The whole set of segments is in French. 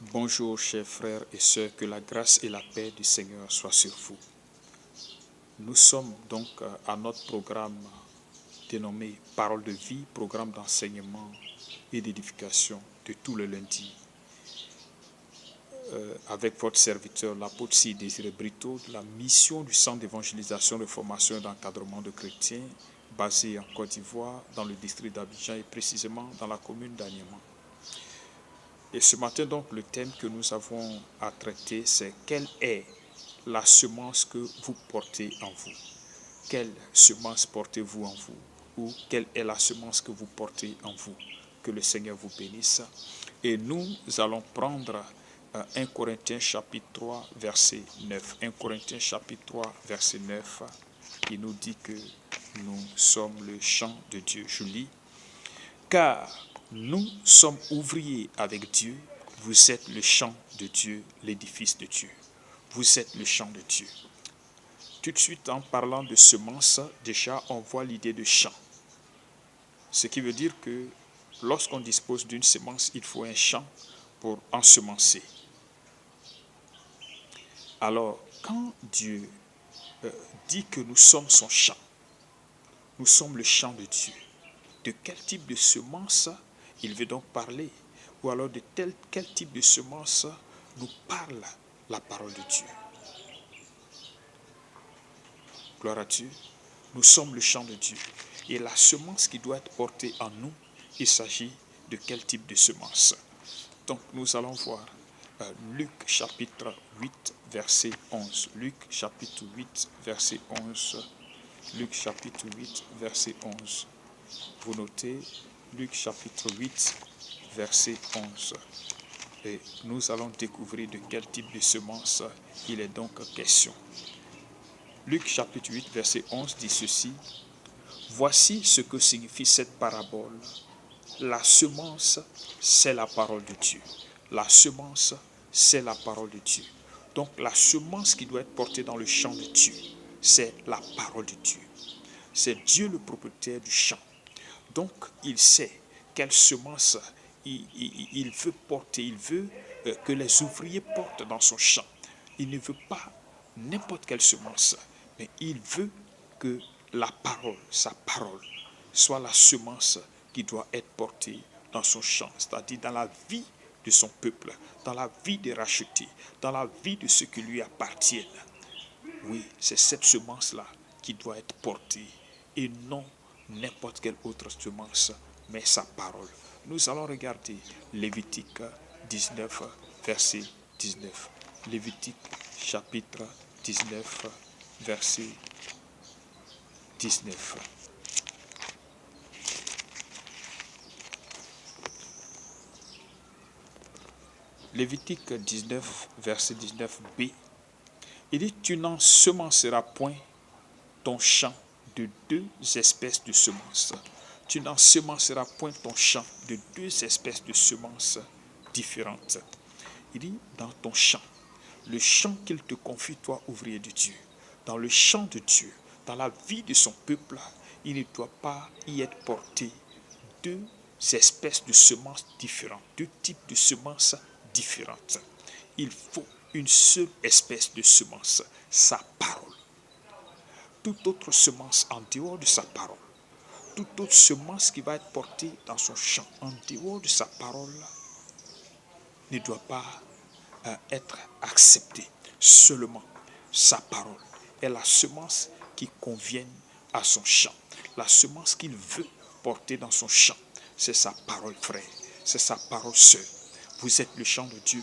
Bonjour chers frères et sœurs, que la grâce et la paix du Seigneur soient sur vous. Nous sommes donc à notre programme dénommé Parole de vie, programme d'enseignement et d'édification de tous les lundis. Avec votre serviteur, l'apôtre C. Désiré Brito, de la mission du Centre d'évangélisation, de formation et d'encadrement de chrétiens, basé en Côte d'Ivoire, dans le district d'Abidjan et précisément dans la commune d'Aniama. Et ce matin, donc, le thème que nous avons à traiter, c'est quelle est la semence que vous portez en vous? Quelle semence portez-vous en vous? Ou quelle est la semence que vous portez en vous? Que le Seigneur vous bénisse. Et nous allons prendre 1 Corinthiens chapitre 3, verset 9. 1 Corinthiens chapitre 3, verset 9, qui nous dit que nous sommes le champ de Dieu. Je lis. Car nous sommes ouvriers avec Dieu, vous êtes le champ de Dieu, l'édifice de Dieu. Vous êtes le champ de Dieu. Tout de suite, en parlant de semence, déjà, on voit l'idée de champ. Ce qui veut dire que lorsqu'on dispose d'une semence, il faut un champ pour ensemencer. Alors, quand Dieu dit que nous sommes son champ, nous sommes le champ de Dieu, de quel type de semence il veut donc parler? Ou alors de quel type de semence nous parle la parole de Dieu? Gloire à Dieu. Nous sommes le champ de Dieu. Et la semence qui doit être portée en nous, il s'agit de quel type de semence? Donc nous allons voir Luc chapitre 8, verset 11. Luc chapitre 8, verset 11. Luc chapitre 8, verset 11. Vous notez Luc chapitre 8, verset 11. Et nous allons découvrir de quel type de semence il est donc question. Luc chapitre 8, verset 11 dit ceci. Voici ce que signifie cette parabole. La semence, c'est la parole de Dieu. La semence, c'est la parole de Dieu. Donc la semence qui doit être portée dans le champ de Dieu, c'est la parole de Dieu. C'est Dieu le propriétaire du champ. Donc il sait quelle semence il veut porter. Il veut que les ouvriers portent dans son champ. Il ne veut pas n'importe quelle semence, mais il veut que la parole, sa parole, soit la semence qui doit être portée dans son champ, c'est-à-dire dans la vie de son peuple, dans la vie des rachetés, dans la vie de ceux qui lui appartiennent. Oui, c'est cette semence-là qui doit être portée et non n'importe quelle autre semence, mais sa parole. Nous allons regarder Lévitique 19, verset 19. Lévitique chapitre 19, verset 19. Lévitique 19, verset 19b. Il dit, tu n'ensemenceras point ton champ de deux espèces de semences. Tu n'ensemenceras point ton champ de deux espèces de semences différentes. Il dit, dans ton champ, le champ qu'il te confie, toi, ouvrier de Dieu, dans le champ de Dieu, dans la vie de son peuple, il ne doit pas y être porté deux espèces de semences différentes, deux types de semences différentes. Il faut une seule espèce de semence, sa parole. Toute autre semence en dehors de sa parole, toute autre semence qui va être portée dans son champ en dehors de sa parole ne doit pas être acceptée. Seulement sa parole est la semence qui convient à son champ. La semence qu'il veut porter dans son champ, c'est sa parole, frère. C'est sa parole, sœur. Vous êtes le champ de Dieu.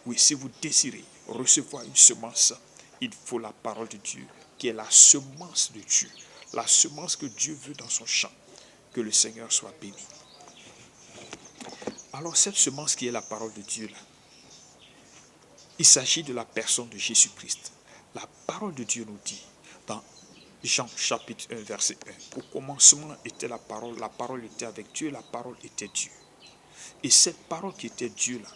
Oui, si vous désirez recevoir une semence, il faut la parole de Dieu, qui est la semence de Dieu. La semence que Dieu veut dans son champ. Que le Seigneur soit béni. Alors, cette semence qui est la parole de Dieu, là, il s'agit de la personne de Jésus-Christ. La parole de Dieu nous dit, dans Jean chapitre 1, verset 1, au commencement était la parole était avec Dieu, la parole était Dieu. Et cette parole qui était Dieu là,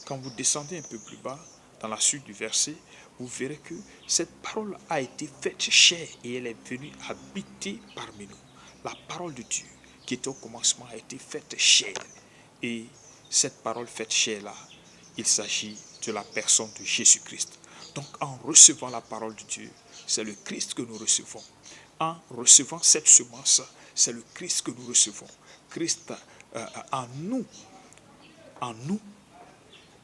quand vous descendez un peu plus bas, dans la suite du verset, vous verrez que cette parole a été faite chair et elle est venue habiter parmi nous. La parole de Dieu qui était au commencement a été faite chair. Et cette parole faite chair là, il s'agit de la personne de Jésus-Christ. Donc en recevant la parole de Dieu, c'est le Christ que nous recevons. En recevant cette semence, c'est le Christ que nous recevons. Christ en nous,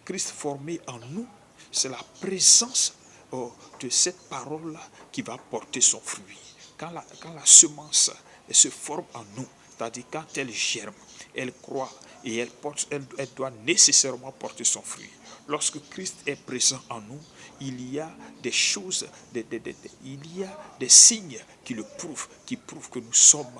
Christ formé en nous, c'est la présence de cette parole-là qui va porter son fruit. Quand la semence se forme en nous, c'est-à-dire quand elle germe, elle croît et elle doit nécessairement porter son fruit. Lorsque Christ est présent en nous, il y a des choses, il y a des signes qui prouvent que nous sommes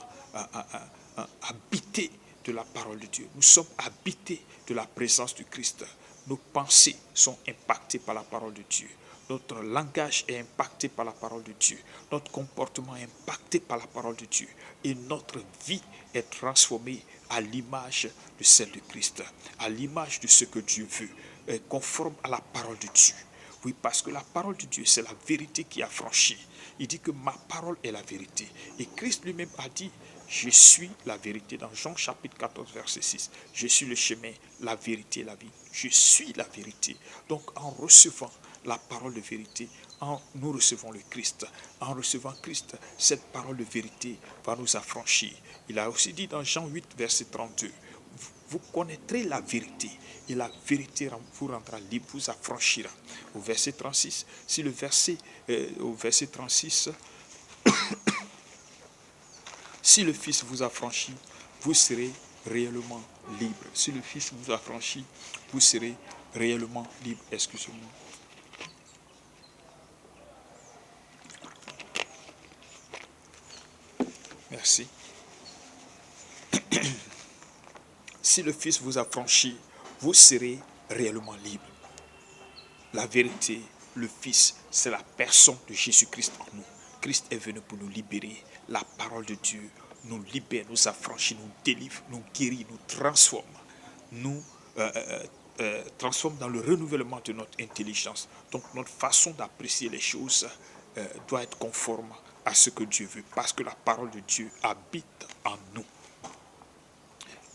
habités de la parole de Dieu. Nous sommes habités de la présence du Christ. Nos pensées sont impactées par la parole de Dieu. Notre langage est impacté par la parole de Dieu. Notre comportement est impacté par la parole de Dieu. Et notre vie est transformée à l'image de celle de Christ, à l'image de ce que Dieu veut, conforme à la parole de Dieu. Oui, parce que la parole de Dieu, c'est la vérité qui a franchi. Il dit que ma parole est la vérité. Et Christ lui-même a dit, je suis la vérité. Dans Jean chapitre 14, verset 6, je suis le chemin, la vérité et la vie. Je suis la vérité. Donc en recevant la parole de vérité, nous recevons le Christ. En recevant Christ, cette parole de vérité va nous affranchir. Il a aussi dit dans Jean 8, verset 32, vous connaîtrez la vérité et la vérité vous rendra libre, vous affranchira. Au verset 36, au verset 36, si le Fils vous affranchit, vous serez réellement libre. Si le Fils vous affranchit, vous serez réellement libre. Excusez-moi. Merci. Si le Fils vous affranchit, vous serez réellement libre. La vérité, le Fils, c'est la personne de Jésus-Christ en nous. Christ est venu pour nous libérer. La parole de Dieu nous libère, nous affranchit, nous délivre, nous guérit, nous transforme. Nous transforme dans le renouvellement de notre intelligence. Donc notre façon d'apprécier les choses doit être conforme à ce que Dieu veut. Parce que la parole de Dieu habite en nous.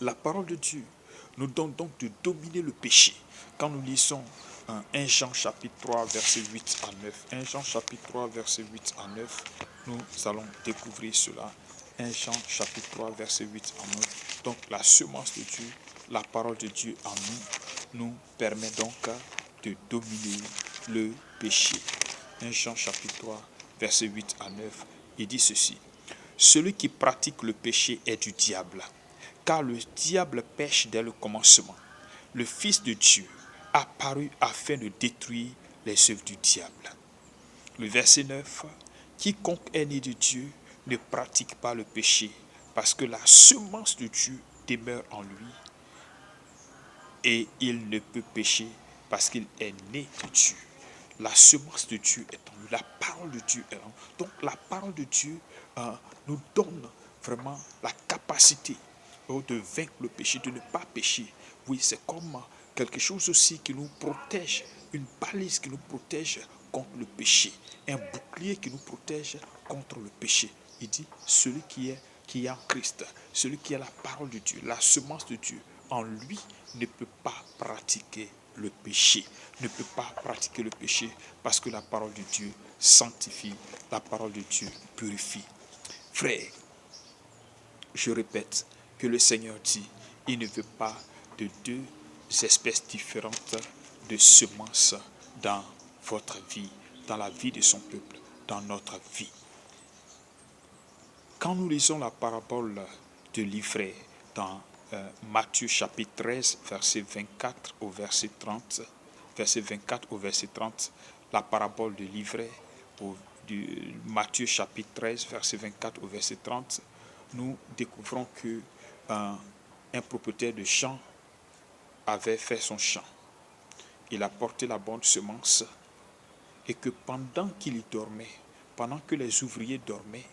La parole de Dieu nous donne donc de dominer le péché. Quand nous lisons 1 Jean chapitre 3 verset 8 à 9, 1 Jean chapitre 3 verset 8 à 9, nous allons découvrir cela. 1 Jean chapitre 3 verset 8 à 9. Donc la semence de Dieu, la parole de Dieu en nous permet donc de dominer le péché. 1 Jean chapitre 3 verset 8 à 9, il dit ceci. Celui qui pratique le péché est du diable, car le diable pêche dès le commencement. Le Fils de Dieu apparu afin de détruire les œuvres du diable. Le verset 9, quiconque est né de Dieu ne pratique pas le péché, parce que la semence de Dieu demeure en lui, et il ne peut pécher parce qu'il est né de Dieu. La semence de Dieu est en lui, la parole de Dieu est en nous. Donc la parole de Dieu nous donne vraiment la capacité de vaincre le péché, de ne pas pécher. Oui, c'est comme quelque chose aussi qui nous protège, une balise qui nous protège contre le péché, un bouclier qui nous protège contre le péché. Il dit, celui qui est en Christ, celui qui a la parole de Dieu, la semence de Dieu, en lui ne peut pas pratiquer le péché, ne peut pas pratiquer le péché parce que la parole de Dieu sanctifie, la parole de Dieu purifie. Frère, je répète que le Seigneur dit, il ne veut pas de deux espèces différentes de semences dans votre vie, dans la vie de son peuple, dans notre vie. Quand nous lisons la parabole de l'ivraie dans Matthieu chapitre 13, verset 24 au verset 30, verset 24 au verset 30, la parabole de l'ivraie, du Matthieu chapitre 13, verset 24 au verset 30, nous découvrons que un propriétaire de champ avait fait son champ. Il a porté la bonne semence et que pendant qu'il y dormait, pendant que les ouvriers dormaient,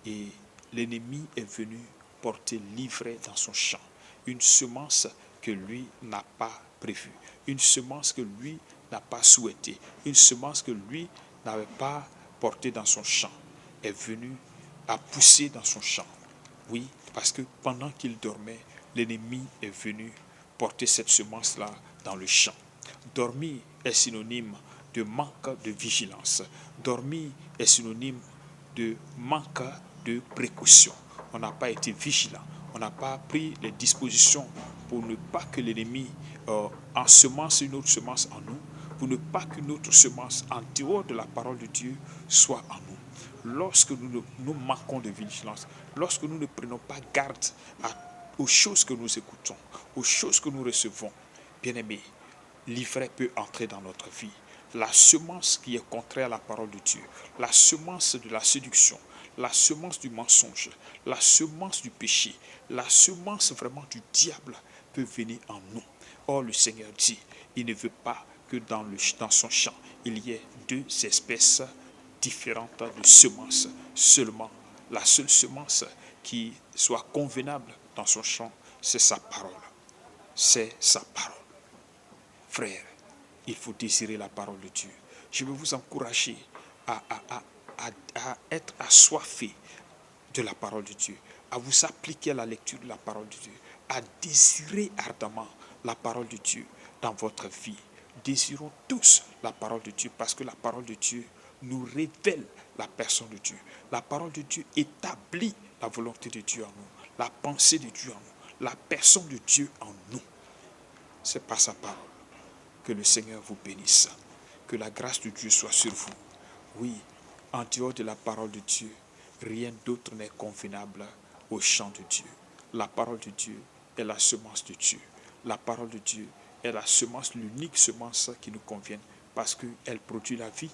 et l'ennemi est venu porter l'ivraie dans son champ. Une semence que lui n'a pas prévue, une semence que lui n'a pas souhaitée, une semence que lui n'avait pas portée dans son champ, est venue à pousser dans son champ. Oui, parce que pendant qu'il dormait, l'ennemi est venu porter cette semence-là dans le champ. Dormir est synonyme de manque de vigilance. Dormir est synonyme de manque de précaution. On n'a pas été vigilant. On n'a pas pris les dispositions pour ne pas que l'ennemi ensemence une autre semence en nous, pour ne pas qu'une autre semence en dehors de la parole de Dieu soit en nous. Lorsque nous manquons de vigilance, lorsque nous ne prenons pas garde aux choses que nous écoutons, aux choses que nous recevons, bien aimés, l'ivraie peut entrer dans notre vie. La semence qui est contraire à la parole de Dieu, la semence de la séduction, la semence du mensonge, la semence du péché, la semence vraiment du diable peut venir en nous. Or, le Seigneur dit, il ne veut pas que dans son champ, il y ait deux espèces différentes de semences. Seulement, la seule semence qui soit convenable dans son champ, c'est sa parole. C'est sa parole. Frère, il faut désirer la parole de Dieu. Je veux vous encourager à être assoiffé de la parole de Dieu, à vous appliquer à la lecture de la parole de Dieu, à désirer ardemment la parole de Dieu dans votre vie. Désirons tous la parole de Dieu parce que la parole de Dieu nous révèle la personne de Dieu. La parole de Dieu établit la volonté de Dieu en nous, la pensée de Dieu en nous, la personne de Dieu en nous. C'est par sa parole. Que le Seigneur vous bénisse. Que la grâce de Dieu soit sur vous. Oui, en dehors de la parole de Dieu, rien d'autre n'est convenable au champ de Dieu. La parole de Dieu est la semence de Dieu. La parole de Dieu est la semence, l'unique semence qui nous convienne parce qu'elle produit la vie.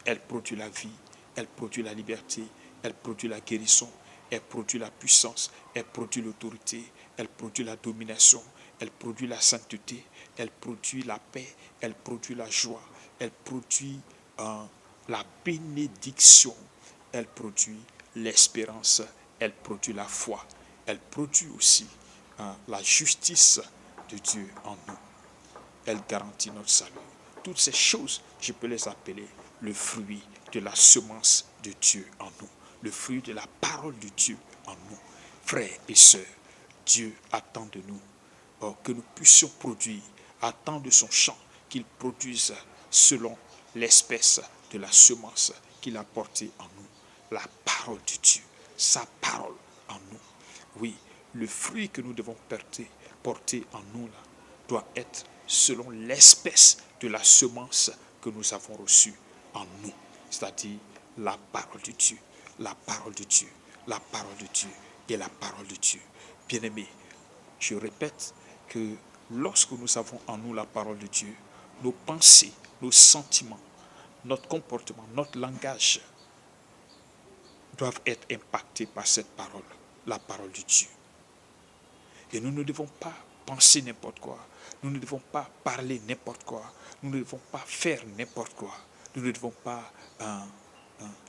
Elle produit la vie, elle produit la liberté, elle produit la guérison, elle produit la puissance, elle produit l'autorité, elle produit la domination, elle produit la sainteté, elle produit la paix, elle produit la joie, elle produit la bénédiction, elle produit l'espérance, elle produit la foi, elle produit aussi la justice de Dieu en nous. Elle garantit notre salut. Toutes ces choses, je peux les appeler le fruit de la semence de Dieu en nous, le fruit de la parole de Dieu en nous. Frères et sœurs, Dieu attend de nous que nous puissions produire, attend de son champ qu'il produise selon l'espèce de la semence qu'il a portée en nous. La parole de Dieu, sa parole en nous. Oui, le fruit que nous devons porter en nous là, doit être selon l'espèce de la semence que nous avons reçue en nous, c'est-à-dire la parole de Dieu, la parole de Dieu, la parole de Dieu et la parole de Dieu. Bien-aimés, je répète que lorsque nous avons en nous la parole de Dieu, nos pensées, nos sentiments, notre comportement, notre langage doivent être impactés par cette parole, la parole de Dieu. Et nous ne devons pas penser n'importe quoi. Nous ne devons pas parler n'importe quoi. Nous ne devons pas faire n'importe quoi. Nous ne devons pas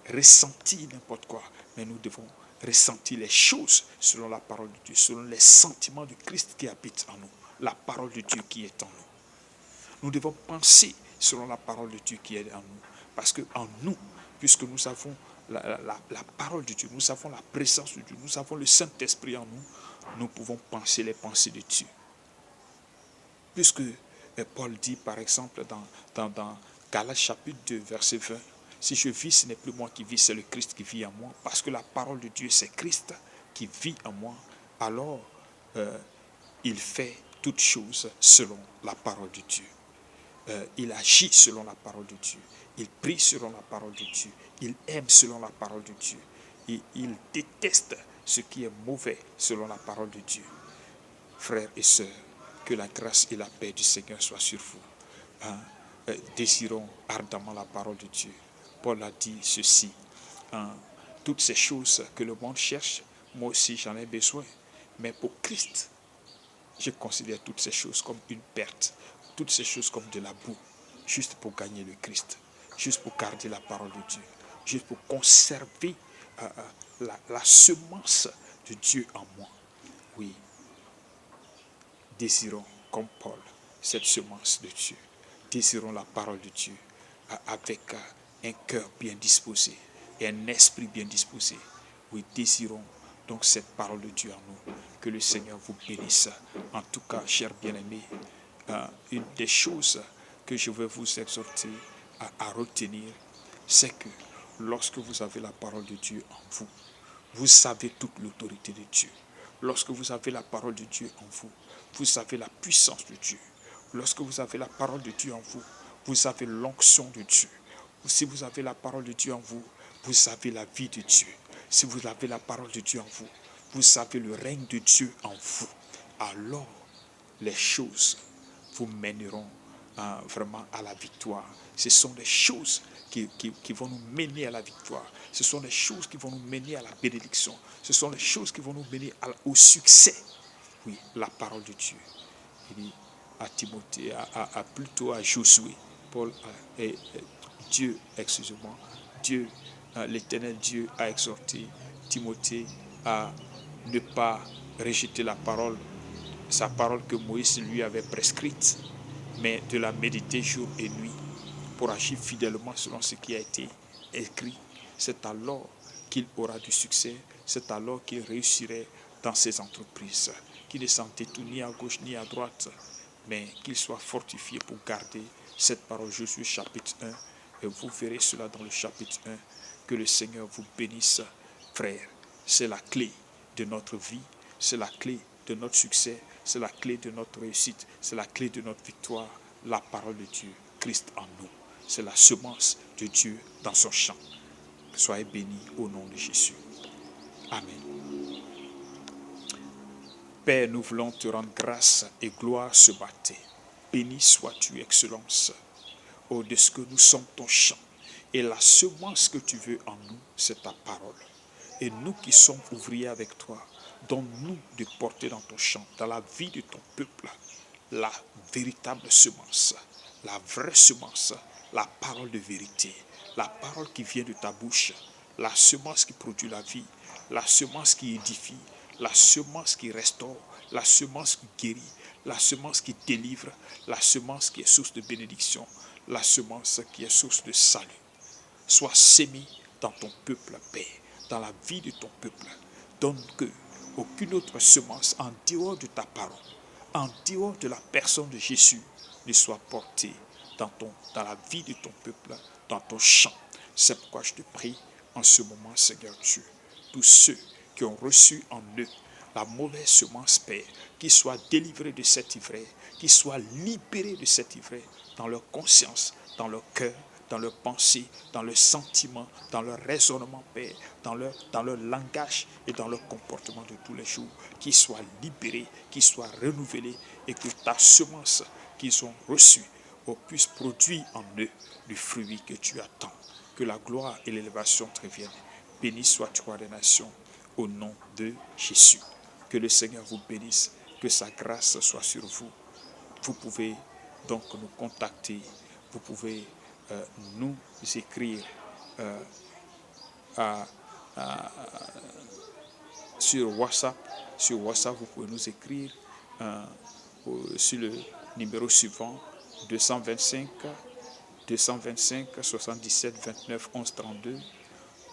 ressentir n'importe quoi. Mais nous devons ressentir les choses selon la parole de Dieu, selon les sentiments du Christ qui habite en nous, la parole de Dieu qui est en nous. Nous devons penser selon la parole de Dieu qui est en nous. Parce qu'en nous, puisque nous avons la parole de Dieu, nous avons la présence de Dieu, nous avons le Saint-Esprit en nous, nous pouvons penser les pensées de Dieu. Puisque Paul dit par exemple dans Galates chapitre 2 verset 20, si je vis, ce n'est plus moi qui vis, c'est le Christ qui vit en moi, parce que la parole de Dieu, c'est Christ qui vit en moi, alors il fait toutes choses selon la parole de Dieu. Il agit selon la parole de Dieu. Il prie selon la parole de Dieu. Il aime selon la parole de Dieu. Et il déteste ce qui est mauvais selon la parole de Dieu. Frères et sœurs, que la grâce et la paix du Seigneur soient sur vous. Désirons ardemment la parole de Dieu. Paul a dit ceci. Toutes ces choses que le monde cherche, moi aussi j'en ai besoin. Mais pour Christ, je considère toutes ces choses comme une perte. Toutes ces choses comme de la boue. Juste pour gagner le Christ. Juste pour garder la parole de Dieu. Juste pour conserver la semence de Dieu en moi. Oui. Désirons, comme Paul, cette semence de Dieu. Désirons la parole de Dieu avec un cœur bien disposé et un esprit bien disposé. Oui, désirons donc cette parole de Dieu en nous. Que le Seigneur vous bénisse. En tout cas, chers bien-aimés, une des choses que je vais vous exhorter à retenir, c'est que lorsque vous avez la parole de Dieu en vous, vous avez toute l'autorité de Dieu. Lorsque vous avez la parole de Dieu en vous, vous avez la puissance de Dieu. Lorsque vous avez la parole de Dieu en vous, vous avez l'onction de Dieu. Si vous avez la parole de Dieu en vous, vous avez la vie de Dieu. Si vous avez la parole de Dieu en vous, vous avez le règne de Dieu en vous. Alors, les choses vous mèneront vraiment à la victoire. Ce sont des choses qui vont nous mener à la victoire. Ce sont des choses qui vont nous mener à la bénédiction. Ce sont des choses qui vont nous mener au succès. Oui, la parole de Dieu. Il dit à Timothée, plutôt à Josué, Paul, Dieu, excusez-moi, Dieu, l'Éternel Dieu a exhorté Timothée à ne pas rejeter la parole, sa parole que Moïse lui avait prescrite, mais de la méditer jour et nuit pour agir fidèlement selon ce qui a été écrit. C'est alors qu'il aura du succès, c'est alors qu'il réussirait dans ses entreprises, qu'il ne s'en détourne ni à gauche ni à droite, mais qu'il soit fortifié pour garder cette parole. Josué chapitre 1, et vous verrez cela dans le chapitre 1. Que le Seigneur vous bénisse, frères. C'est la clé de notre vie, c'est la clé de notre succès, c'est la clé de notre réussite, c'est la clé de notre victoire. La parole de Dieu, Christ en nous. C'est la semence de Dieu dans son champ. Soyez bénis au nom de Jésus. Amen. Père, nous voulons te rendre grâce et gloire ce matin. Béni sois-tu, Excellence. Oh, de ce que nous sommes ton champ. Et la semence que tu veux en nous, c'est ta parole. Et nous qui sommes ouvriers avec toi, donne-nous de porter dans ton champ, dans la vie de ton peuple, la véritable semence, la vraie semence, la parole de vérité, la parole qui vient de ta bouche, la semence qui produit la vie, la semence qui édifie, la semence qui restaure, la semence qui guérit, la semence qui délivre, la semence qui est source de bénédiction, la semence qui est source de salut. Sois sémé dans ton peuple, Père, dans la vie de ton peuple. Donne que aucune autre semence en dehors de ta parole, en dehors de la personne de Jésus, ne soit portée dans la vie de ton peuple, dans ton champ. C'est pourquoi je te prie en ce moment, Seigneur Dieu, tous ceux qui ont reçu en eux la mauvaise semence, Père, qu'ils soient délivrés de cette ivresse, qu'ils soient libérés de cette ivresse dans leur conscience, dans leur cœur, dans leurs pensées, dans leurs sentiments, dans leur raisonnement, Père, dans leur langage et dans leur comportement de tous les jours, qu'ils soient libérés, qu'ils soient renouvelés et que ta semence qu'ils ont reçue puisse produire en eux le fruit que tu attends. Que la gloire et l'élévation te reviennent. Béni sois-tu, roi des nations, au nom de Jésus. Que le Seigneur vous bénisse, que sa grâce soit sur vous. Vous pouvez donc nous contacter, vous pouvez nous écrire sur WhatsApp. Sur WhatsApp, vous pouvez nous écrire sur le numéro suivant 225 77 29 11 32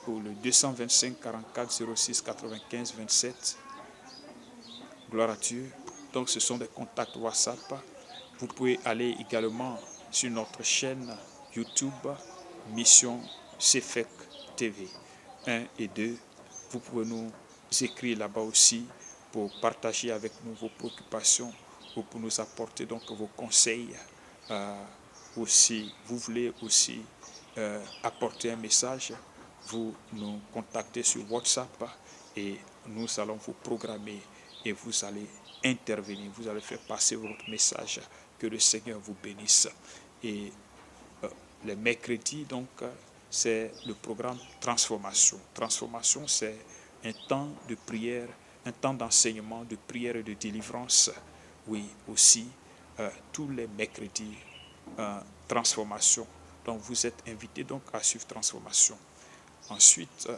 ou le 225 44 06 95 27. Gloire à Dieu. Donc ce sont des contacts WhatsApp. Vous pouvez aller également sur notre chaîne YouTube Mission CFEC TV 1 et 2. Vous pouvez nous écrire là-bas aussi pour partager avec nous vos préoccupations ou pour nous apporter donc vos conseils. Aussi, vous voulez aussi apporter un message, vous nous contactez sur WhatsApp et nous allons vous programmer et vous allez intervenir, vous allez faire passer votre message. Que le Seigneur vous bénisse. Et les mercredis, donc, c'est le programme Transformation. Transformation, c'est un temps de prière, un temps d'enseignement, de prière et de délivrance. Oui, aussi, tous les mercredis, Transformation. Donc, vous êtes invités donc à suivre Transformation. Ensuite,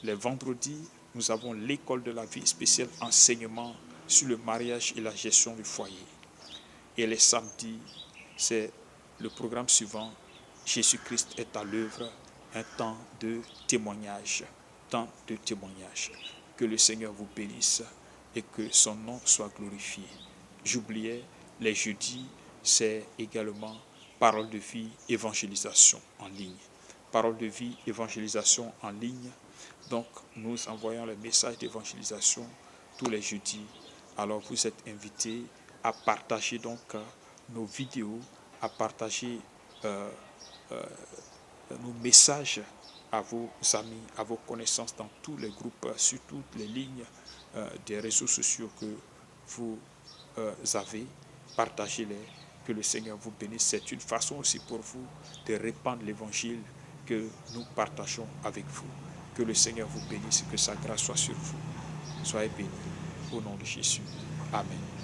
les vendredis, nous avons l'école de la vie spéciale enseignement sur le mariage et la gestion du foyer. Et les samedis, c'est le programme suivant, Jésus-Christ est à l'œuvre, un temps de témoignage. Temps de témoignage. Que le Seigneur vous bénisse et que son nom soit glorifié. J'oubliais, les jeudis, c'est également Parole de vie, évangélisation en ligne. Parole de vie, évangélisation en ligne. Donc, nous envoyons le message d'évangélisation tous les jeudis. Alors, vous êtes invités à partager donc nos vidéos, à partager nos messages à vos amis, à vos connaissances dans tous les groupes, sur toutes les lignes des réseaux sociaux que vous avez. Partagez-les, que le Seigneur vous bénisse. C'est une façon aussi pour vous de répandre l'évangile que nous partageons avec vous. Que le Seigneur vous bénisse, que sa grâce soit sur vous. Soyez bénis au nom de Jésus. Amen.